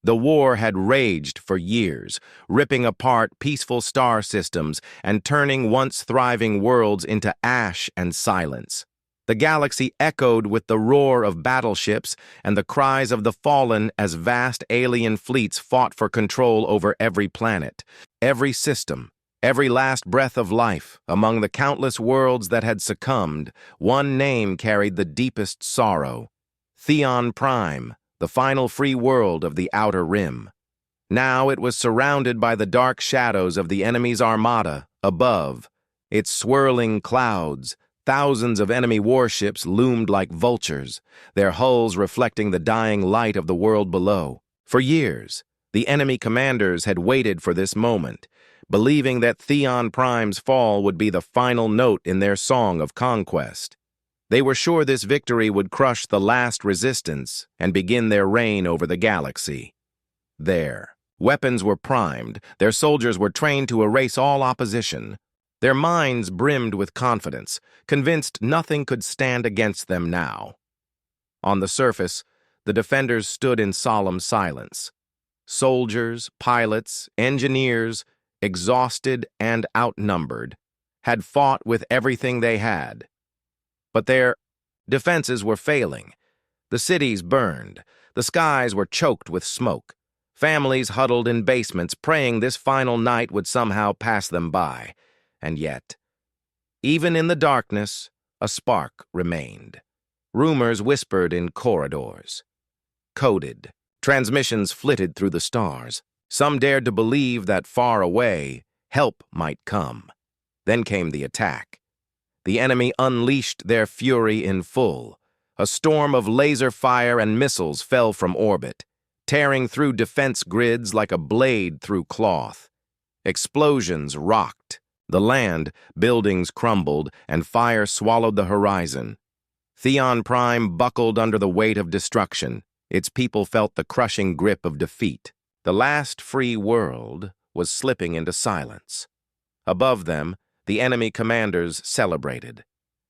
The war had raged for years, ripping apart peaceful star systems and turning once thriving worlds into ash and silence. The galaxy echoed with the roar of battleships and the cries of the fallen as vast alien fleets fought for control over every planet, every system, every last breath of life. Among the countless worlds that had succumbed, one name carried the deepest sorrow: Theon Prime, the final free world of the Outer Rim. Now it was surrounded by the dark shadows of the enemy's armada above. Its swirling clouds, thousands of enemy warships loomed like vultures, their hulls reflecting the dying light of the world below. For years, the enemy commanders had waited for this moment, believing that Theon Prime's fall would be the final note in their song of conquest. They were sure this victory would crush the last resistance and begin their reign over the galaxy. Their weapons were primed, their soldiers were trained to erase all opposition. Their minds brimmed with confidence, convinced nothing could stand against them now. On the surface, the defenders stood in solemn silence. Soldiers, pilots, engineers, exhausted and outnumbered, had fought with everything they had. But their defenses were failing. The cities burned. The skies were choked with smoke. Families huddled in basements, praying this final night would somehow pass them by. And yet, even in the darkness, a spark remained. Rumors whispered in corridors. Coded, transmissions flitted through the stars. Some dared to believe that far away, help might come. Then came the attack. The enemy unleashed their fury in full. A storm of laser fire and missiles fell from orbit, tearing through defense grids like a blade through cloth. Explosions rocked. The land, buildings crumbled, and fire swallowed the horizon. Theon Prime buckled under the weight of destruction. Its people felt the crushing grip of defeat. The last free world was slipping into silence. Above them, the enemy commanders celebrated.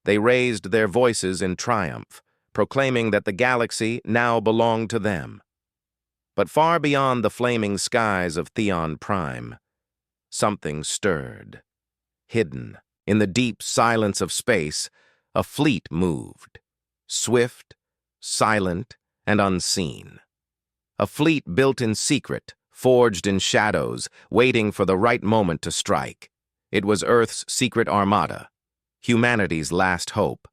They raised their voices in triumph, proclaiming that the galaxy now belonged to them. But far beyond the flaming skies of Theon Prime, something stirred. Hidden in the deep silence of space, a fleet moved, swift, silent, and unseen. A fleet built in secret, forged in shadows, waiting for the right moment to strike. It was Earth's secret armada, humanity's last hope.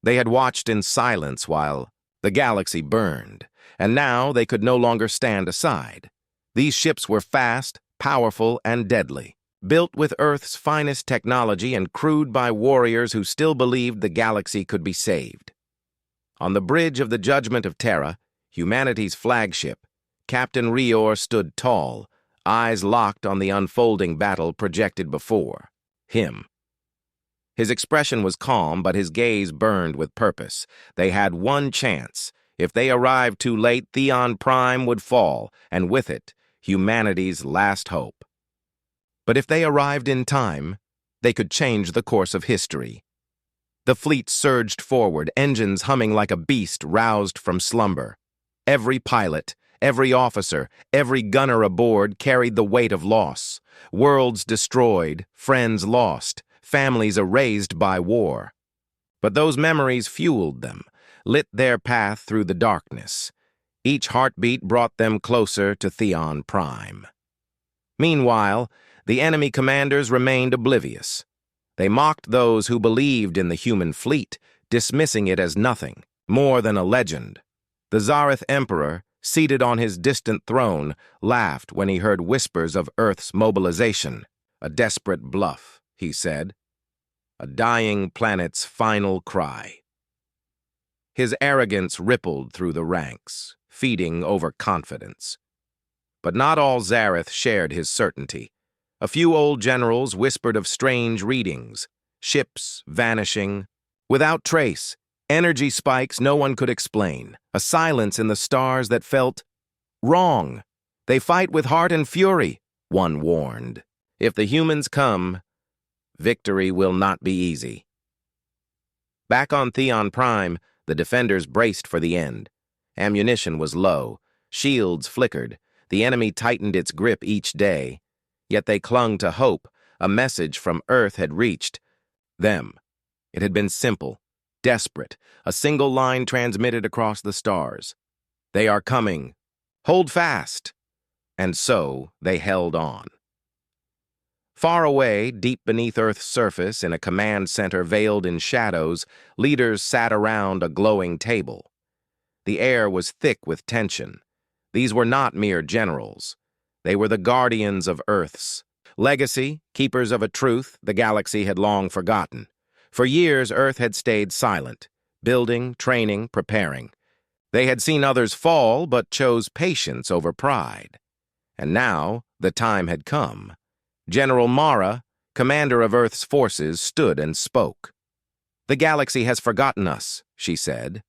They had watched in silence while the galaxy burned, and now they could no longer stand aside. These ships were fast, powerful, and deadly, built with Earth's finest technology and crewed by warriors who still believed the galaxy could be saved. On the bridge of the Judgment of Terra, humanity's flagship, Captain Rior stood tall, eyes locked on the unfolding battle projected before him. His expression was calm, but his gaze burned with purpose. They had one chance. If they arrived too late, Theon Prime would fall, and with it, humanity's last hope. But if they arrived in time, they could change the course of history. The fleet surged forward, engines humming like a beast roused from slumber. Every pilot, every officer, every gunner aboard carried the weight of loss. Worlds destroyed, friends lost, families erased by war. But those memories fueled them, lit their path through the darkness. Each heartbeat brought them closer to Theon Prime. Meanwhile, the enemy commanders remained oblivious. They mocked those who believed in the human fleet, dismissing it as nothing more than a legend. The Zareth Emperor, seated on his distant throne, laughed when he heard whispers of Earth's mobilization. A desperate bluff, he said. A dying planet's final cry. His arrogance rippled through the ranks, feeding overconfidence. But not all Zareth shared his certainty. A few old generals whispered of strange readings, ships vanishing, without trace, energy spikes no one could explain, a silence in the stars that felt wrong. They fight with heart and fury, one warned. If the humans come, victory will not be easy. Back on Theon Prime, the defenders braced for the end. Ammunition was low. Shields flickered. The enemy tightened its grip each day. Yet they clung to hope. A message from Earth had reached them. It had been simple, desperate, a single line transmitted across the stars. They are coming. Hold fast. And so they held on. Far away, deep beneath Earth's surface, in a command center veiled in shadows, leaders sat around a glowing table. The air was thick with tension. These were not mere generals. They were the guardians of Earth's legacy, keepers of a truth the galaxy had long forgotten. For years, Earth had stayed silent, building, training, preparing. They had seen others fall, but chose patience over pride. And now, the time had come. General Mara, commander of Earth's forces, stood and spoke. "The galaxy has forgotten us," she said.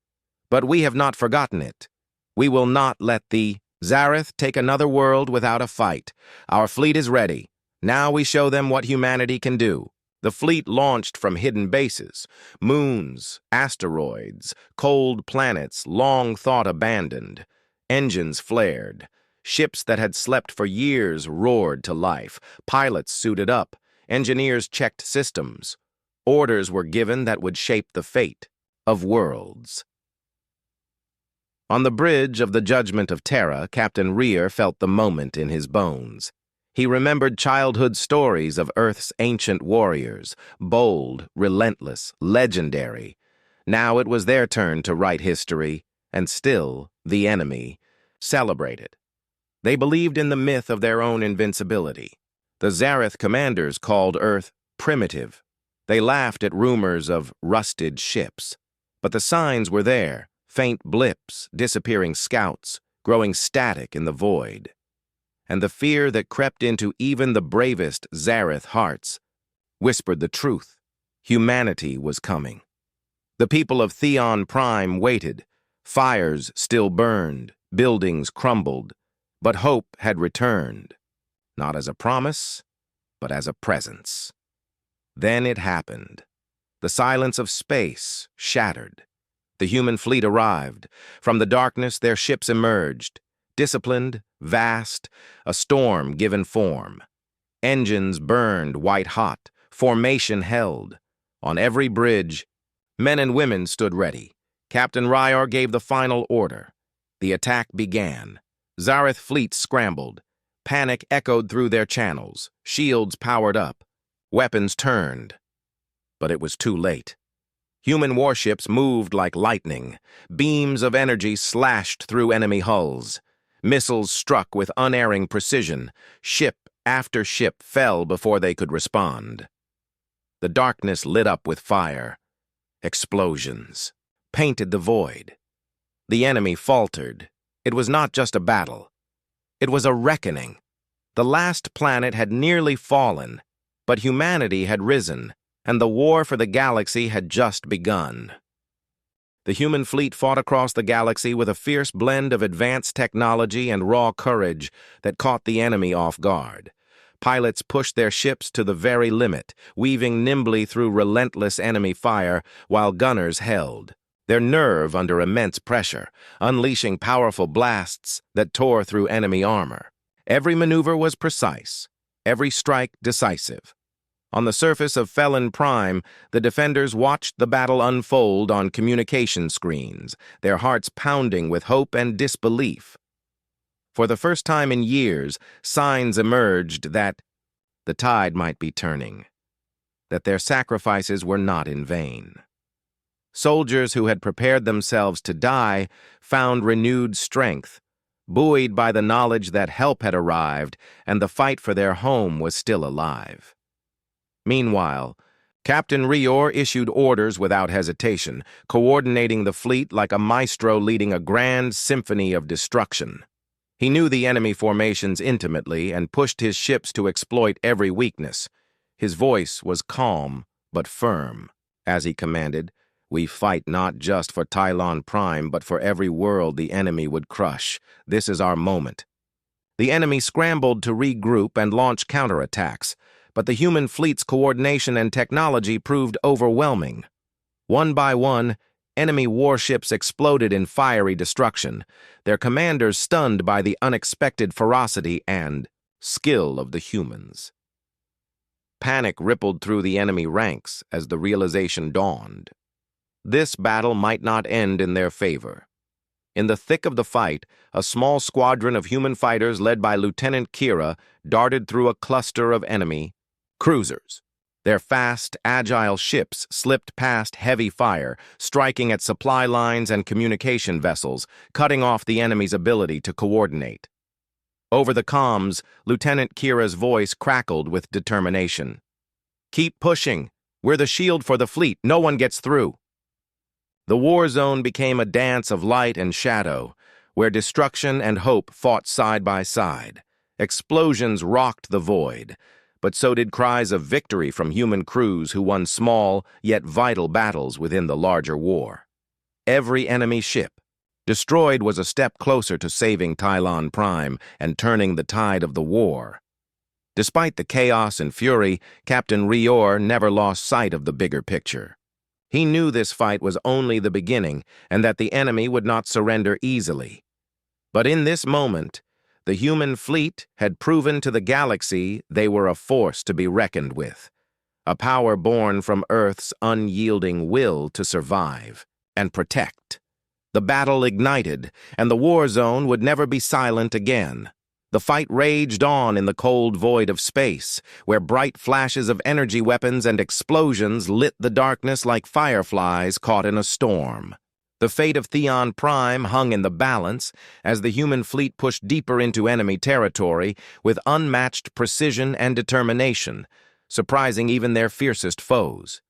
"But we have not forgotten it. We will not let the Zareth take another world without a fight. Our fleet is ready. Now we show them what humanity can do." The fleet launched from hidden bases, moons, asteroids, cold planets long thought abandoned. Engines flared. Ships that had slept for years roared to life. Pilots suited up. Engineers checked systems. Orders were given that would shape the fate of worlds. On the bridge of the Judgment of Terra, Captain Rear felt the moment in his bones. He remembered childhood stories of Earth's ancient warriors, bold, relentless, legendary. Now it was their turn to write history, and still the enemy celebrated. They believed in the myth of their own invincibility. The Zareth commanders called Earth primitive. They laughed at rumors of rusted ships. But the signs were there, faint blips, disappearing scouts, growing static in the void. And the fear that crept into even the bravest Zareth hearts whispered the truth. Humanity was coming. The people of Theon Prime waited. Fires still burned, buildings crumbled, but hope had returned, not as a promise, but as a presence. Then it happened. The silence of space shattered. The human fleet arrived. From the darkness, their ships emerged. Disciplined, vast, a storm given form. Engines burned white-hot, formation held. On every bridge, men and women stood ready. Captain Ryar gave the final order. The attack began. Zareth fleets scrambled. Panic echoed through their channels. Shields powered up. Weapons turned. But it was too late. Human warships moved like lightning. Beams of energy slashed through enemy hulls. Missiles struck with unerring precision. Ship after ship fell before they could respond. The darkness lit up with fire. Explosions painted the void. The enemy faltered. It was not just a battle. It was a reckoning. The last planet had nearly fallen, but humanity had risen, and the war for the galaxy had just begun. The human fleet fought across the galaxy with a fierce blend of advanced technology and raw courage that caught the enemy off guard. Pilots pushed their ships to the very limit, weaving nimbly through relentless enemy fire, while gunners held, their nerve under immense pressure, unleashing powerful blasts that tore through enemy armor. Every maneuver was precise, every strike decisive. On the surface of Felon Prime, the defenders watched the battle unfold on communication screens, their hearts pounding with hope and disbelief. For the first time in years, signs emerged that the tide might be turning, that their sacrifices were not in vain. Soldiers who had prepared themselves to die found renewed strength, buoyed by the knowledge that help had arrived and the fight for their home was still alive. Meanwhile, Captain Rior issued orders without hesitation, coordinating the fleet like a maestro leading a grand symphony of destruction. He knew the enemy formations intimately and pushed his ships to exploit every weakness. His voice was calm but firm. As he commanded, "We fight not just for Tylon Prime, but for every world the enemy would crush. This is our moment." The enemy scrambled to regroup and launch counterattacks, but the human fleet's coordination and technology proved overwhelming. One by one, enemy warships exploded in fiery destruction, their commanders stunned by the unexpected ferocity and skill of the humans. Panic rippled through the enemy ranks as the realization dawned. This battle might not end in their favor. In the thick of the fight, a small squadron of human fighters led by Lieutenant Kira darted through a cluster of enemy cruisers. Their fast, agile ships slipped past heavy fire, striking at supply lines and communication vessels, cutting off the enemy's ability to coordinate. Over the comms, Lieutenant Kira's voice crackled with determination. "Keep pushing. We're the shield for the fleet. No one gets through." The war zone became a dance of light and shadow, where destruction and hope fought side by side. Explosions rocked the void, but so did cries of victory from human crews who won small yet vital battles within the larger war. Every enemy ship destroyed was a step closer to saving Tylon Prime and turning the tide of the war. Despite the chaos and fury, Captain Rior never lost sight of the bigger picture. He knew this fight was only the beginning and that the enemy would not surrender easily. But in this moment, the human fleet had proven to the galaxy they were a force to be reckoned with, a power born from Earth's unyielding will to survive and protect. The battle ignited, and the war zone would never be silent again. The fight raged on in the cold void of space, where bright flashes of energy weapons and explosions lit the darkness like fireflies caught in a storm. The fate of Theon Prime hung in the balance as the human fleet pushed deeper into enemy territory with unmatched precision and determination, surprising even their fiercest foes.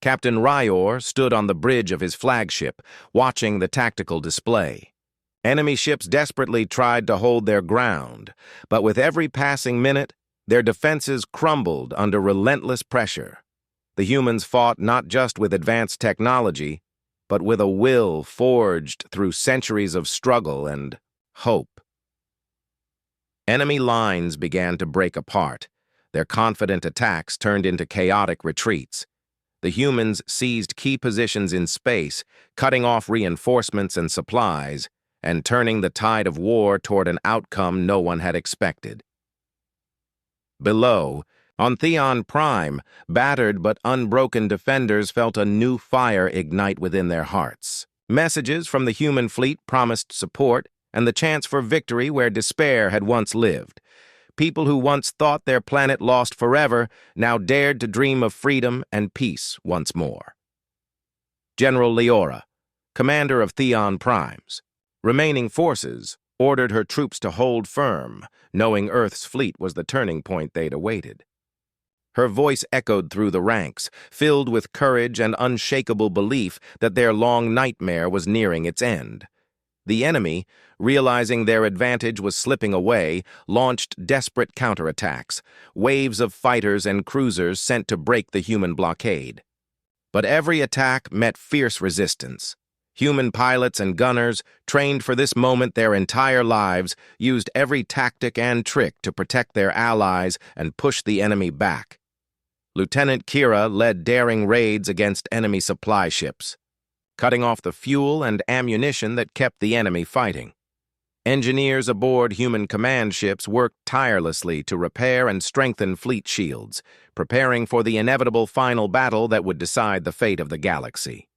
Captain Rior stood on the bridge of his flagship, watching the tactical display. Enemy ships desperately tried to hold their ground, but with every passing minute, their defenses crumbled under relentless pressure. The humans fought not just with advanced technology, but with a will forged through centuries of struggle and hope. Enemy lines began to break apart. Their confident attacks turned into chaotic retreats. The humans seized key positions in space, cutting off reinforcements and supplies, and turning the tide of war toward an outcome no one had expected. Below, on Theon Prime, battered but unbroken defenders felt a new fire ignite within their hearts. Messages from the human fleet promised support and the chance for victory where despair had once lived. People who once thought their planet lost forever now dared to dream of freedom and peace once more. General Leora, commander of Theon Primes, remaining forces, ordered her troops to hold firm, knowing Earth's fleet was the turning point they'd awaited. Her voice echoed through the ranks, filled with courage and unshakable belief that their long nightmare was nearing its end. The enemy, realizing their advantage was slipping away, launched desperate counterattacks, waves of fighters and cruisers sent to break the human blockade. But every attack met fierce resistance. Human pilots and gunners, trained for this moment their entire lives, used every tactic and trick to protect their allies and push the enemy back. Lieutenant Kira led daring raids against enemy supply ships, cutting off the fuel and ammunition that kept the enemy fighting. Engineers aboard human command ships worked tirelessly to repair and strengthen fleet shields, preparing for the inevitable final battle that would decide the fate of the galaxy.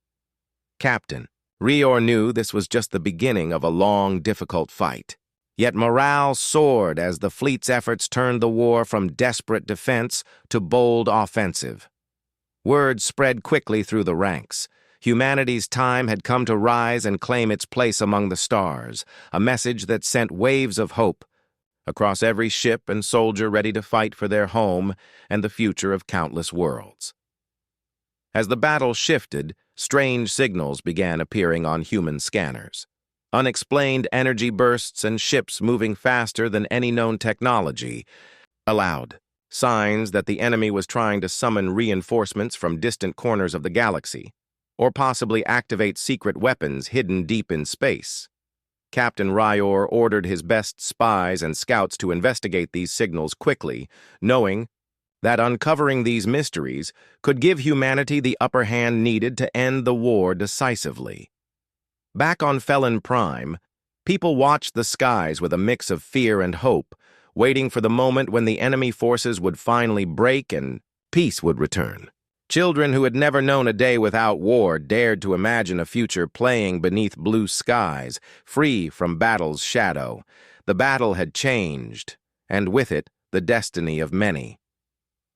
Captain Rior knew this was just the beginning of a long, difficult fight. Yet morale soared as the fleet's efforts turned the war from desperate defense to bold offensive. Word spread quickly through the ranks. Humanity's time had come to rise and claim its place among the stars, a message that sent waves of hope across every ship and soldier ready to fight for their home and the future of countless worlds. As the battle shifted, strange signals began appearing on human scanners. Unexplained energy bursts and ships moving faster than any known technology allowed signs that the enemy was trying to summon reinforcements from distant corners of the galaxy, or possibly activate secret weapons hidden deep in space. Captain Rior ordered his best spies and scouts to investigate these signals quickly, knowing that uncovering these mysteries could give humanity the upper hand needed to end the war decisively. Back on Felon Prime, people watched the skies with a mix of fear and hope, waiting for the moment when the enemy forces would finally break and peace would return. Children who had never known a day without war dared to imagine a future playing beneath blue skies, free from battle's shadow. The battle had changed, and with it, the destiny of many.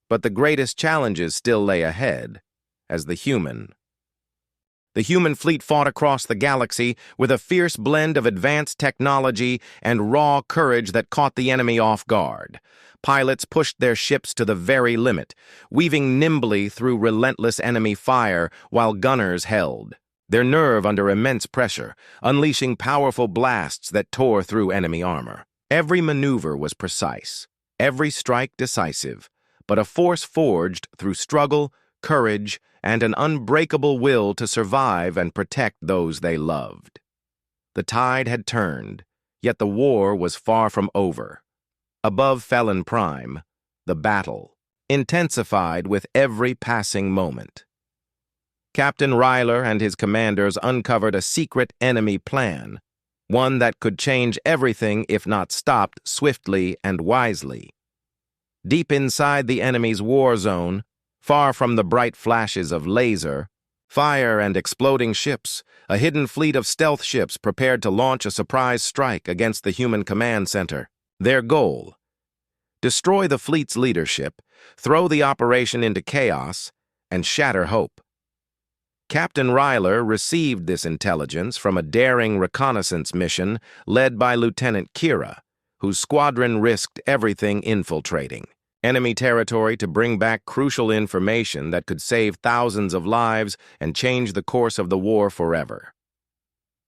But the greatest challenges still lay ahead, as the human fleet fought across the galaxy with a fierce blend of advanced technology and raw courage that caught the enemy off guard. Pilots pushed their ships to the very limit, weaving nimbly through relentless enemy fire while gunners held, their nerve under immense pressure, unleashing powerful blasts that tore through enemy armor. Every maneuver was precise, every strike decisive, but a force forged through struggle, courage, and an unbreakable will to survive and protect those they loved. The tide had turned, yet the war was far from over. Above Felon Prime, the battle intensified with every passing moment. Captain Ryler and his commanders uncovered a secret enemy plan, one that could change everything if not stopped swiftly and wisely. Deep inside the enemy's war zone, far from the bright flashes of laser, fire, and exploding ships, a hidden fleet of stealth ships prepared to launch a surprise strike against the human command center. Their goal: destroy the fleet's leadership, throw the operation into chaos, and shatter hope. Captain Ryler received this intelligence from a daring reconnaissance mission led by Lieutenant Kira, whose squadron risked everything infiltrating enemy territory to bring back crucial information that could save thousands of lives and change the course of the war forever.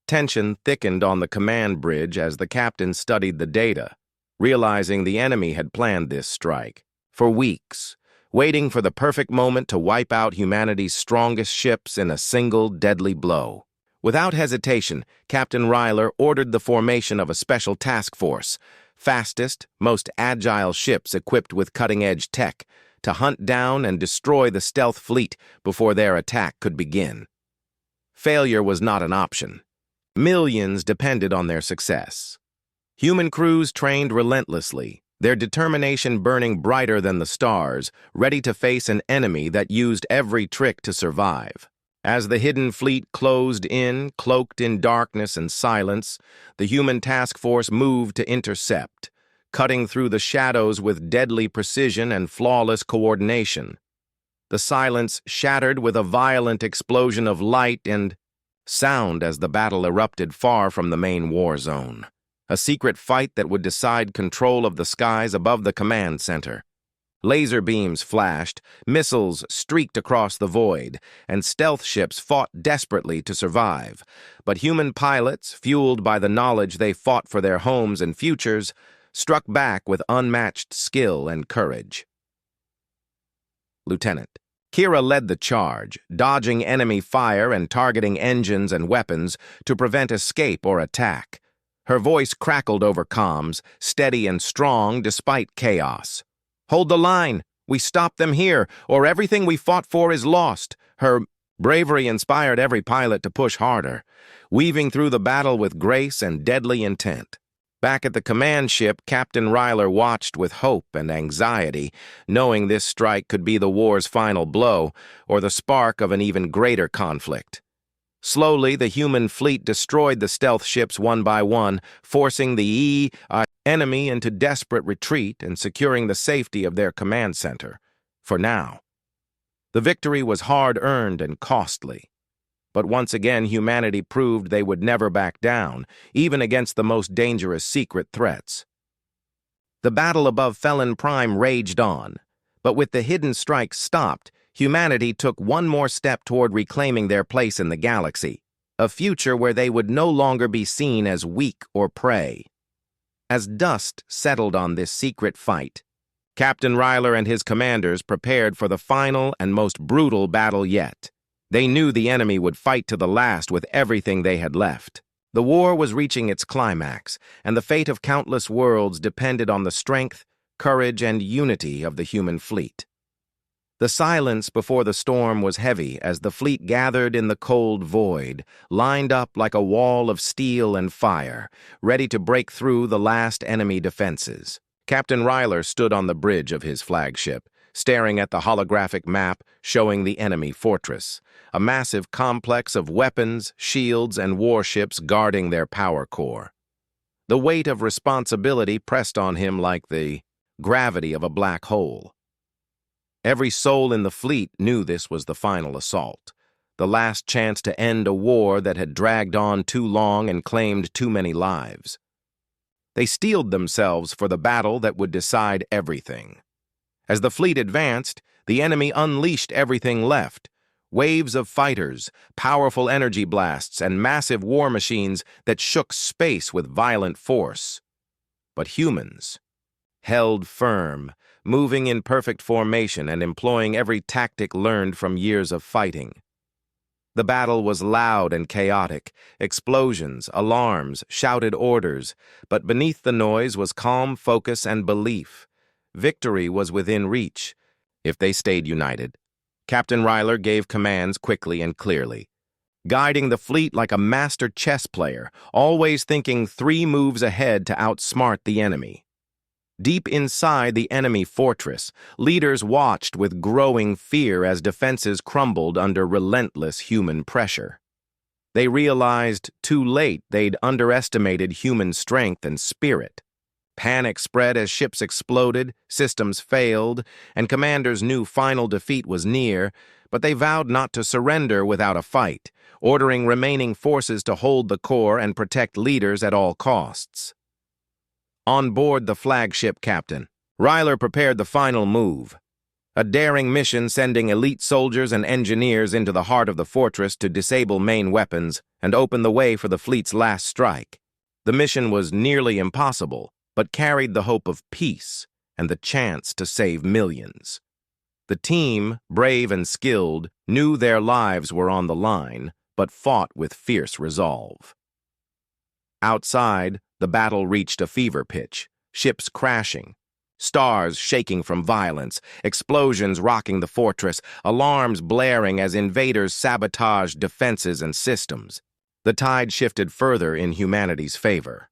Tension thickened on the command bridge as the captain studied the data, realizing the enemy had planned this strike for weeks, waiting for the perfect moment to wipe out humanity's strongest ships in a single deadly blow. Without hesitation, Captain Ryler ordered the formation of a special task force, fastest, most agile ships equipped with cutting-edge tech, to hunt down and destroy the stealth fleet before their attack could begin. Failure was not an option. Millions depended on their success. Human crews trained relentlessly, their determination burning brighter than the stars, ready to face an enemy that used every trick to survive. As the hidden fleet closed in, cloaked in darkness and silence, the human task force moved to intercept, cutting through the shadows with deadly precision and flawless coordination. The silence shattered with a violent explosion of light and sound as the battle erupted far from the main war zone, a secret fight that would decide control of the skies above the command center. Laser beams flashed, missiles streaked across the void, and stealth ships fought desperately to survive. But human pilots, fueled by the knowledge they fought for their homes and futures, struck back with unmatched skill and courage. Lieutenant Kira led the charge, dodging enemy fire and targeting engines and weapons to prevent escape or attack. Her voice crackled over comms, steady and strong despite chaos. "Hold the line! We stop them here, or everything we fought for is lost." Her bravery inspired every pilot to push harder, weaving through the battle with grace and deadly intent. Back at the command ship, Captain Ryler watched with hope and anxiety, knowing this strike could be the war's final blow, or the spark of an even greater conflict. Slowly, the human fleet destroyed the stealth ships one by one, forcing the enemy into desperate retreat and securing the safety of their command center. For now, the victory was hard-earned and costly. But once again, humanity proved they would never back down, even against the most dangerous secret threats. The battle above Felon Prime raged on, but with the hidden strike stopped, humanity took one more step toward reclaiming their place in the galaxy, a future where they would no longer be seen as weak or prey. As dust settled on this secret fight, Captain Ryler and his commanders prepared for the final and most brutal battle yet. They knew the enemy would fight to the last with everything they had left. The war was reaching its climax, and the fate of countless worlds depended on the strength, courage, and unity of the human fleet. The silence before the storm was heavy as the fleet gathered in the cold void, lined up like a wall of steel and fire, ready to break through the last enemy defenses. Captain Ryler stood on the bridge of his flagship, staring at the holographic map showing the enemy fortress, a massive complex of weapons, shields, and warships guarding their power core. The weight of responsibility pressed on him like the gravity of a black hole. Every soul in the fleet knew this was the final assault, the last chance to end a war that had dragged on too long and claimed too many lives. They steeled themselves for the battle that would decide everything. As the fleet advanced, the enemy unleashed everything left: waves of fighters, powerful energy blasts, and massive war machines that shook space with violent force. But humans held firm, moving in perfect formation and employing every tactic learned from years of fighting. The battle was loud and chaotic: explosions, alarms, shouted orders, but beneath the noise was calm focus and belief. Victory was within reach, if they stayed united. Captain Ryler gave commands quickly and clearly, guiding the fleet like a master chess player, always thinking 3 moves ahead to outsmart the enemy. Deep inside the enemy fortress, leaders watched with growing fear as defenses crumbled under relentless human pressure. They realized too late they'd underestimated human strength and spirit. Panic spread as ships exploded, systems failed, and commanders knew final defeat was near, but they vowed not to surrender without a fight, ordering remaining forces to hold the core and protect leaders at all costs. On board the flagship captain, Ryler prepared the final move, a daring mission sending elite soldiers and engineers into the heart of the fortress to disable main weapons and open the way for the fleet's last strike. The mission was nearly impossible, but carried the hope of peace and the chance to save millions. The team, brave and skilled, knew their lives were on the line, but fought with fierce resolve. Outside, the battle reached a fever pitch, ships crashing, stars shaking from violence, explosions rocking the fortress, alarms blaring as invaders sabotaged defenses and systems. The tide shifted further in humanity's favor.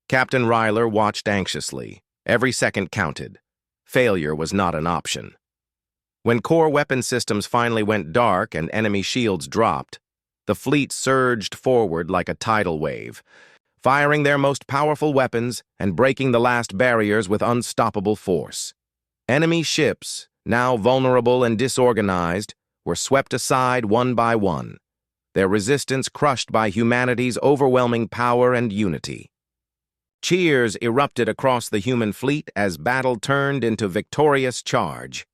Captain Ryler watched anxiously. Every second counted. Failure was not an option. When core weapon systems finally went dark and enemy shields dropped, the fleet surged forward like a tidal wave, firing their most powerful weapons and breaking the last barriers with unstoppable force. Enemy ships, now vulnerable and disorganized, were swept aside one by one, their resistance crushed by humanity's overwhelming power and unity. Cheers erupted across the human fleet as battle turned into victorious charge.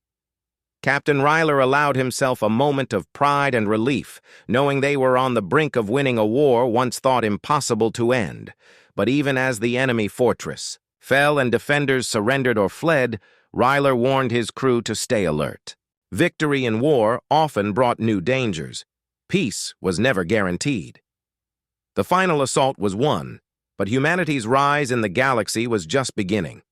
Captain Ryler allowed himself a moment of pride and relief, knowing they were on the brink of winning a war once thought impossible to end. But even as the enemy fortress fell and defenders surrendered or fled, Ryler warned his crew to stay alert. Victory in war often brought new dangers. Peace was never guaranteed. The final assault was won, but humanity's rise in the galaxy was just beginning.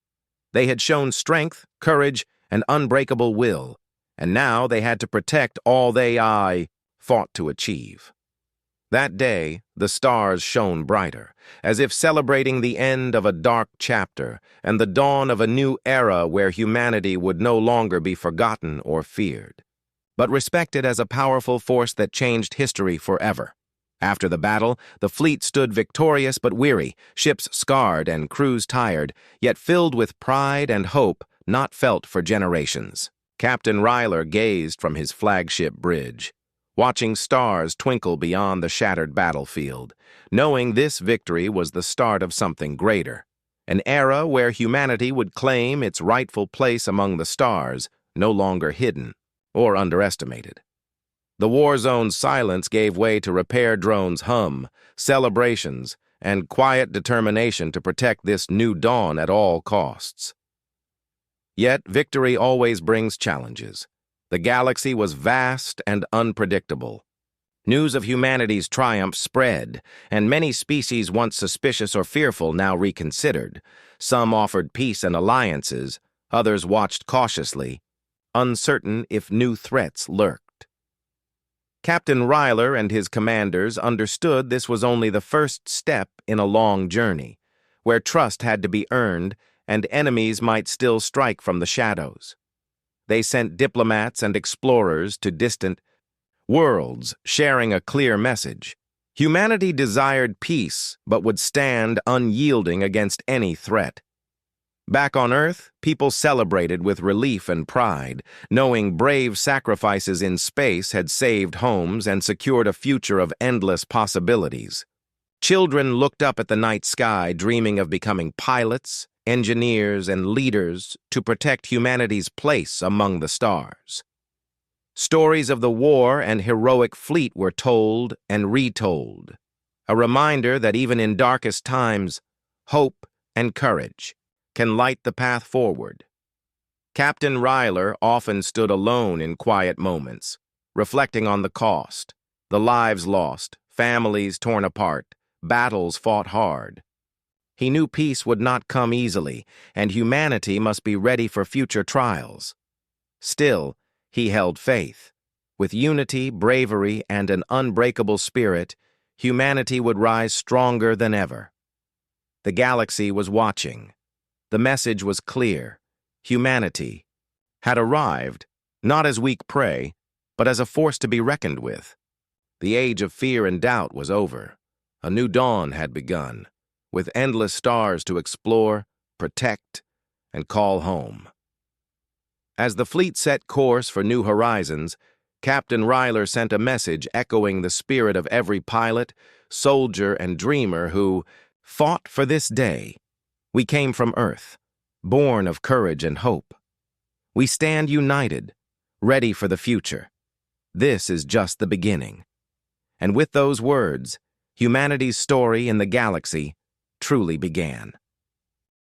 They had shown strength, courage, and unbreakable will, and now they had to protect all they fought to achieve. That day, the stars shone brighter, as if celebrating the end of a dark chapter and the dawn of a new era where humanity would no longer be forgotten or feared, but respected as a powerful force that changed history forever. After the battle, the fleet stood victorious but weary, ships scarred and crews tired, yet filled with pride and hope not felt for generations. Captain Ryler gazed from his flagship bridge, watching stars twinkle beyond the shattered battlefield, knowing this victory was the start of something greater, an era where humanity would claim its rightful place among the stars, no longer hidden or underestimated. The war zone's silence gave way to repair drones' hum, celebrations, and quiet determination to protect this new dawn at all costs. Yet victory always brings challenges. The galaxy was vast and unpredictable. News of humanity's triumph spread, and many species once suspicious or fearful now reconsidered. Some offered peace and alliances, others watched cautiously. uncertain if new threats lurked. Captain Ryler and his commanders understood this was only the first step in a long journey, where trust had to be earned and enemies might still strike from the shadows. They sent diplomats and explorers to distant worlds, sharing a clear message. Humanity desired peace, but would stand unyielding against any threat. Back on Earth, people celebrated with relief and pride, knowing brave sacrifices in space had saved homes and secured a future of endless possibilities. Children looked up at the night sky, dreaming of becoming pilots, engineers, and leaders to protect humanity's place among the stars. Stories of the war and heroic fleet were told and retold, a reminder that even in darkest times, hope and courage can light the path forward. Captain Ryler often stood alone in quiet moments, reflecting on the cost, the lives lost, families torn apart, battles fought hard. He knew peace would not come easily, and humanity must be ready for future trials. Still, he held faith. With unity, bravery, and an unbreakable spirit, humanity would rise stronger than ever. The galaxy was watching. The message was clear. Humanity had arrived, not as weak prey, but as a force to be reckoned with. The age of fear and doubt was over. A new dawn had begun, with endless stars to explore, protect, and call home. As the fleet set course for new horizons, Captain Ryler sent a message echoing the spirit of every pilot, soldier, and dreamer who fought for this day. We came from Earth, born of courage and hope. We stand united, ready for the future. This is just the beginning. And with those words, humanity's story in the galaxy truly began.